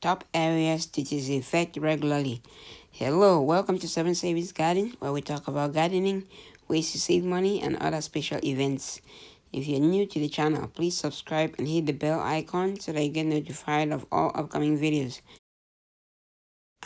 top areas to disinfect regularly. Hello, welcome to 7 Savings Garden, where we talk about gardening, ways to save money, and other special events. If you're new to the channel, please subscribe and hit the bell icon so that you get notified of all upcoming videos.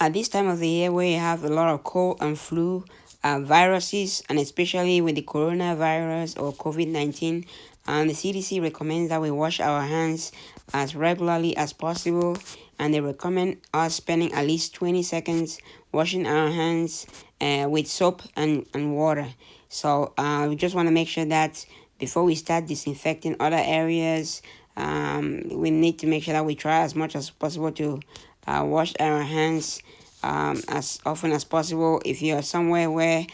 At this time of the year where you have a lot of cold and flu viruses, and especially with the coronavirus or COVID-19, the CDC recommends that we wash our hands as regularly as possible, and they recommend us spending at least 20 seconds washing our hands with soap and water. So we just want to make sure that before we start disinfecting other areas, we need to make sure that we try as much as possible to wash our hands as often as possible. If you are somewhere where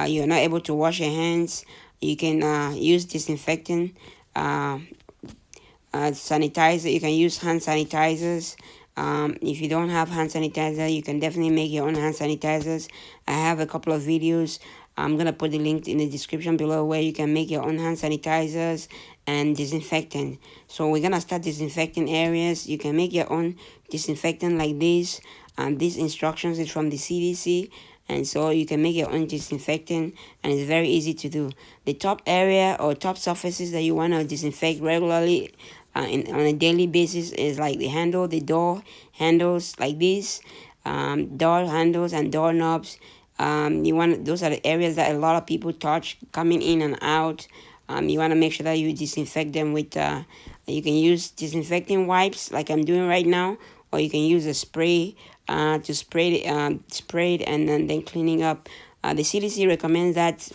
you're not able to wash your hands, you can use disinfecting sanitizer. You can use hand sanitizers. If you don't have hand sanitizer, you can definitely make your own hand sanitizers. I have a couple of videos. I'm going to put the link in the description below where you can make your own hand sanitizers and disinfectant. So we're going to start disinfecting areas. You can make your own disinfectant like this. These instructions is from the CDC. And so you can make your own disinfectant, and it's very easy to do. The top area or top surfaces that you want to disinfect regularly on a daily basis is like the handle, the door handles like this, door handles and doorknobs. Those are the areas that a lot of people touch coming in and out. You want to make sure that you disinfect them with you can use disinfecting wipes like I'm doing right now, or you can use a spray to spray it and then cleaning up. The CDC recommends that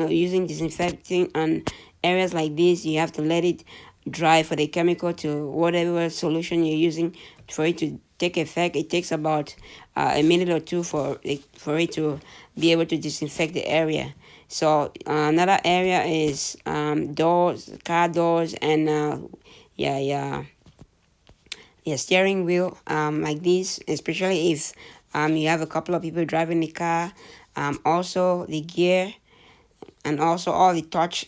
using disinfecting on areas like this, you have to let it dry for the chemical to whatever solution you're using for it to take effect. It takes about a minute or two for it to be able to disinfect the area. So another area is doors, car doors, and steering wheel like this, especially if you have a couple of people driving the car. Also the gear, and also all the touch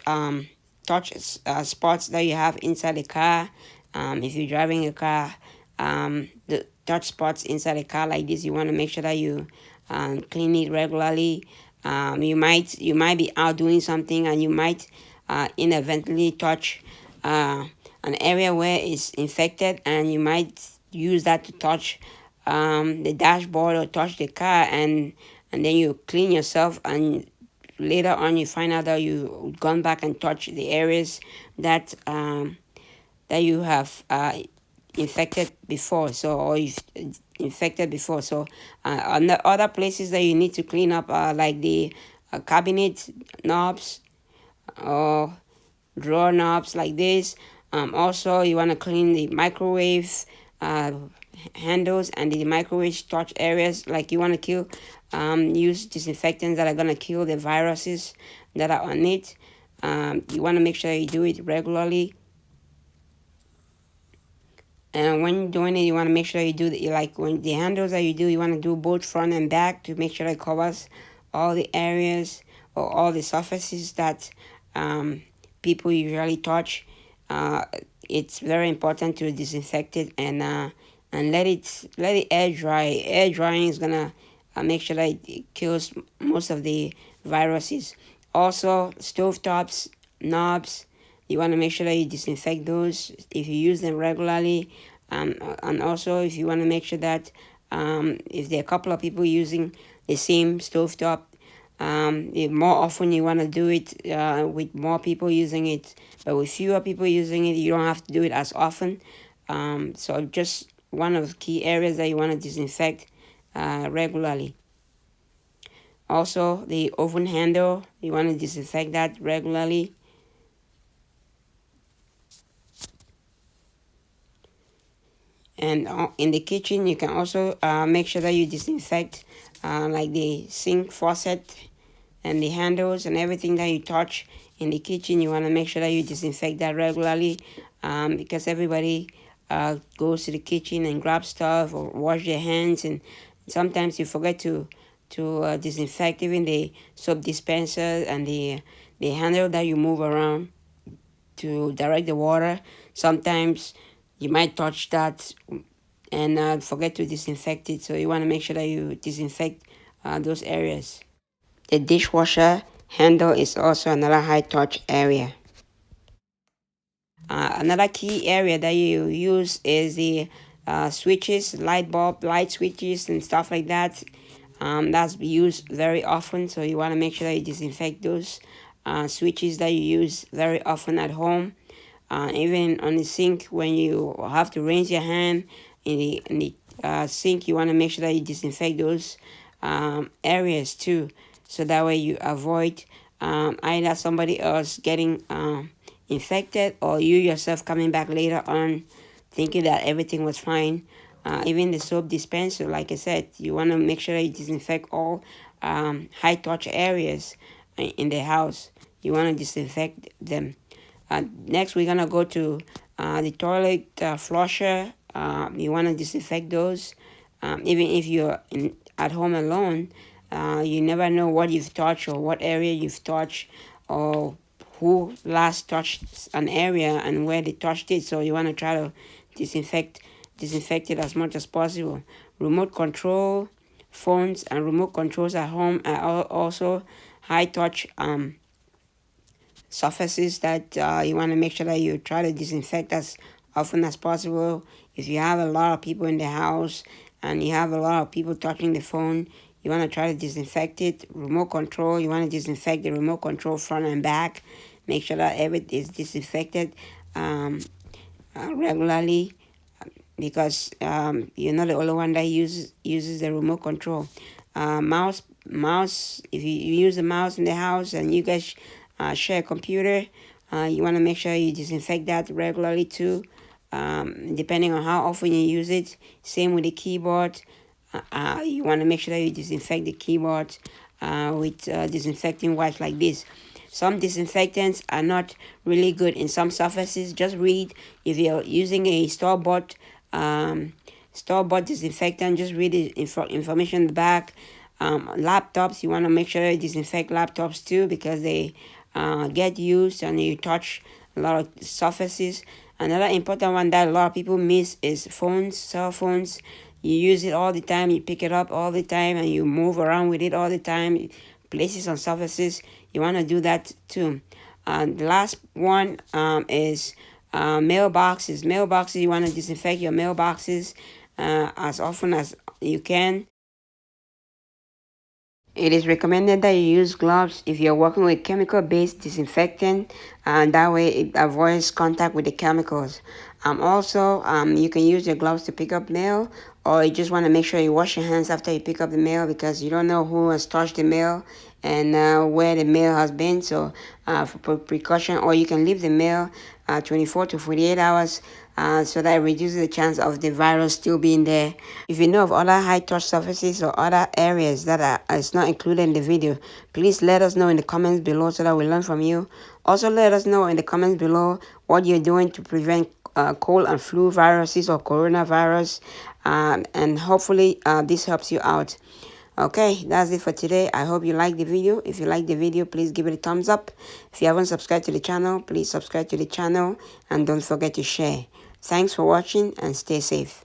spots that you have inside the car. If you're driving a car, the touch spots inside the car like this, you want to make sure that you clean it regularly. You might be out doing something, and you might inadvertently touch an area where it's infected, and you might use that to touch the dashboard or touch the car, and then you clean yourself, and later on you find out that you've gone back and touched the areas that you have infected before, or you've infected before. So other places that you need to clean up are like the cabinet knobs or drawer knobs like this. Also, you want to clean the microwave handles and the microwave touch areas. Like you want to use disinfectants that are going to kill the viruses that are on it. You want to make sure you do it regularly. And when you're doing it, you want to make sure you do when the handles that you do, you want to do both front and back to make sure it covers all the areas or all the surfaces that people usually touch. It's very important to disinfect it and let it air dry. Air drying is gonna make sure that it kills most of the viruses. Also, stove tops, knobs, you want to make sure that you disinfect those if you use them regularly. And also, if you want to make sure that if there are a couple of people using the same stovetop, more often you want to do it with more people using it, but with fewer people using it, you don't have to do it as often. So just one of the key areas that you want to disinfect regularly. Also, the oven handle, you want to disinfect that regularly. And in the kitchen, you can also make sure that you disinfect like the sink faucet and the handles and everything that you touch in the kitchen. You want to make sure that you disinfect that regularly because everybody goes to the kitchen and grab stuff or wash their hands, and sometimes you forget to disinfect even the soap dispenser and the handle that you move around to direct the water. Sometimes you might touch that and forget to disinfect it. So you want to make sure that you disinfect those areas. The dishwasher handle is also another high touch area. Another key area that you use is the switches, light switches and stuff like that. That's used very often, so you want to make sure that you disinfect those switches that you use very often at home. Even on the sink, when you have to rinse your hand in the sink, you want to make sure that you disinfect those areas too, so that way you avoid either somebody else getting infected or you yourself coming back later on thinking that everything was fine. Even the soap dispenser, like I said, you want to make sure that you disinfect all high touch areas in the house. You want to disinfect them. Next, we're gonna go to the toilet flusher. You want to disinfect those. Even if you're at home alone, you never know what you've touched or what area you've touched or who last touched an area and where they touched it. So you want to try to disinfect it as much as possible. Remote control phones and remote controls at home are also high touch surfaces that you want to make sure that you try to disinfect as often as possible. If you have a lot of people in the house and you have a lot of people touching the phone, you want to try to disinfect it. Remote control, you want to disinfect the remote control front and back. Make sure that everything is disinfected regularly, because you're not the only one that uses the remote control. Mouse. If you use a mouse in the house and you guys share a computer, you want to make sure you disinfect that regularly too, depending on how often you use it. Same with the keyboard. You want to make sure that you disinfect the keyboard with disinfecting wipes like this. Some disinfectants are not really good in some surfaces. Just read, if you're using a store-bought disinfectant, just read the information in the back. Laptops, you want to make sure you disinfect laptops too, because they get used and you touch a lot of surfaces. Another important one that a lot of people miss is phones, cell phones. You use it all the time, you pick it up all the time, and you move around with it all the time, places on surfaces. You want to do that too. The last one is mailboxes. Mailboxes, you want to disinfect your mailboxes as often as you can. It is recommended that you use gloves if you're working with chemical-based disinfectant, and that way it avoids contact with the chemicals. Also, you can use your gloves to pick up mail, or you just want to make sure you wash your hands after you pick up the mail, because you don't know who has touched the mail and where the mail has been. So for precaution, or you can leave the mail 24 to 48 hours so that it reduces the chance of the virus still being there. If you know of other high touch surfaces or other areas that is not included in the video, please let us know in the comments below so that we learn from you. Also, let us know in the comments below what you're doing to prevent cold and flu viruses or coronavirus, and hopefully this helps you out. Okay, that's it for today. I hope you liked the video. If you like the video, please give it a thumbs up. If you haven't subscribed to the channel, please subscribe to the channel, and don't forget to share. Thanks for watching and stay safe.